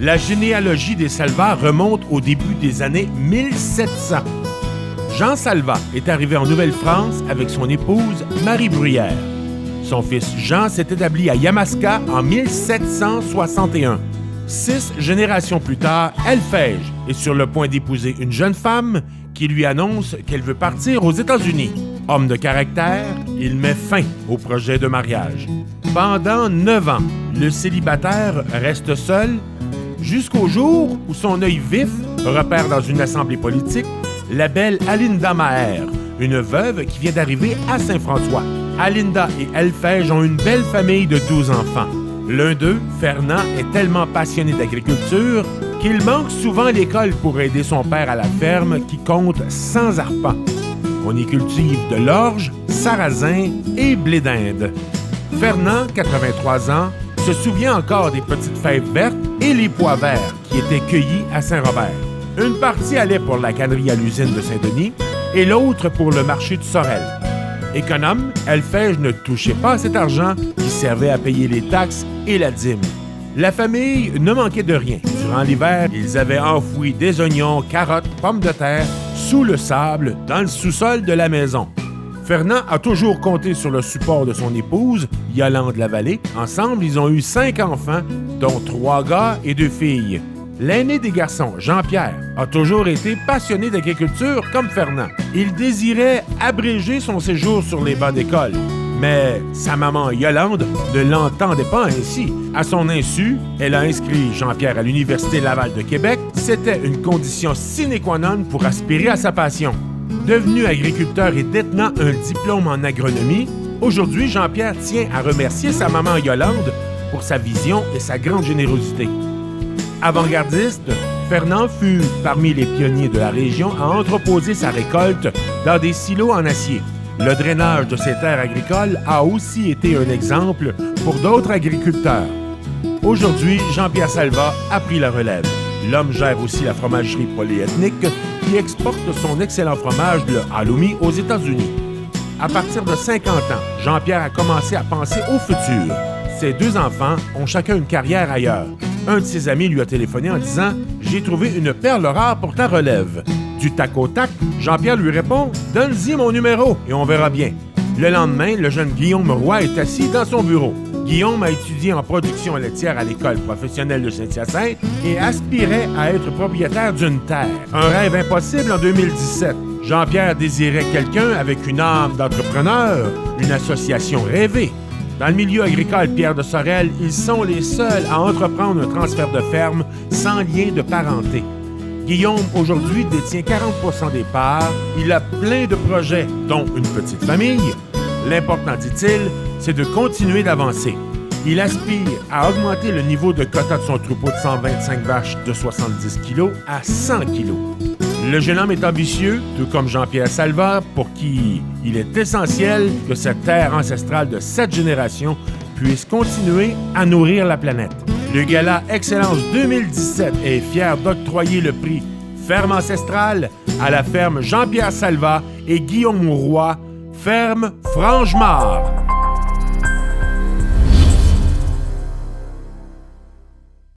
La généalogie des Salva remonte au début des années 1700. Jean Salva est arrivé en Nouvelle-France avec son épouse Marie Bruyère. Son fils Jean s'est établi à Yamaska en 1761. 6 générations plus tard, Elfège est sur le point d'épouser une jeune femme qui lui annonce qu'elle veut partir aux États-Unis. Homme de caractère, il met fin au projet de mariage. Pendant 9 ans, le célibataire reste seul jusqu'au jour où son œil vif repère dans une assemblée politique la belle Alinda Maher, une veuve qui vient d'arriver à Saint-François. Alinda et Elfège ont une belle famille de 12 enfants. L'un d'eux, Fernand, est tellement passionné d'agriculture qu'il manque souvent l'école pour aider son père à la ferme qui compte 100 arpents. On y cultive de l'orge, sarrasin et blé d'Inde. Fernand, 83 ans, se souvient encore des petites fèves vertes et les pois verts qui étaient cueillis à Saint-Robert. Une partie allait pour la cannerie à l'usine de Saint-Denis et l'autre pour le marché de Sorel. Économe, Elfège ne touchait pas à cet argent qui servait à payer les taxes et la dîme. La famille ne manquait de rien. Durant l'hiver, ils avaient enfoui des oignons, carottes, pommes de terre sous le sable dans le sous-sol de la maison. Fernand a toujours compté sur le support de son épouse, Yolande Lavallée. Ensemble, ils ont eu 5 enfants, dont 3 gars et 2 filles. L'aîné des garçons, Jean-Pierre, a toujours été passionné d'agriculture comme Fernand. Il désirait abréger son séjour sur les bancs d'école. Mais sa maman Yolande ne l'entendait pas ainsi. À son insu, elle a inscrit Jean-Pierre à l'Université Laval de Québec. C'était une condition sine qua non pour aspirer à sa passion. Devenu agriculteur et détenant un diplôme en agronomie, aujourd'hui, Jean-Pierre tient à remercier sa maman Yolande pour sa vision et sa grande générosité. Avant-gardiste, Fernand fut parmi les pionniers de la région à entreposer sa récolte dans des silos en acier. Le drainage de ces terres agricoles a aussi été un exemple pour d'autres agriculteurs. Aujourd'hui, Jean-Pierre Salva a pris la relève. L'homme gère aussi la fromagerie polyethnique qui exporte son excellent fromage, le halloumi, aux États-Unis. À partir de 50 ans, Jean-Pierre a commencé à penser au futur. Ses 2 enfants ont chacun une carrière ailleurs. Un de ses amis lui a téléphoné en disant « J'ai trouvé une perle rare pour ta relève. » Du tac au tac, Jean-Pierre lui répond « Donne-y mon numéro et on verra bien. » Le lendemain, le jeune Guillaume Roy est assis dans son bureau. Guillaume a étudié en production laitière à l'École professionnelle de Saint-Hyacinthe et aspirait à être propriétaire d'une terre. Un rêve impossible en 2017. Jean-Pierre désirait quelqu'un avec une âme d'entrepreneur, une association rêvée. Dans le milieu agricole Pierre de Sorel, ils sont les seuls à entreprendre un transfert de ferme sans lien de parenté. Guillaume, aujourd'hui, détient 40% des parts. Il a plein de projets, dont une petite famille. L'important, dit-il, c'est de continuer d'avancer. Il aspire à augmenter le niveau de quota de son troupeau de 125 vaches de 70 kg à 100 kg. Le jeune homme est ambitieux, tout comme Jean-Pierre Salva, pour qui il est essentiel que cette terre ancestrale de 7 générations puisse continuer à nourrir la planète. Le Gala Excellence 2017 est fier d'octroyer le prix Ferme ancestrale à la ferme Jean-Pierre Salva et Guillaume Roy, ferme Frangemare.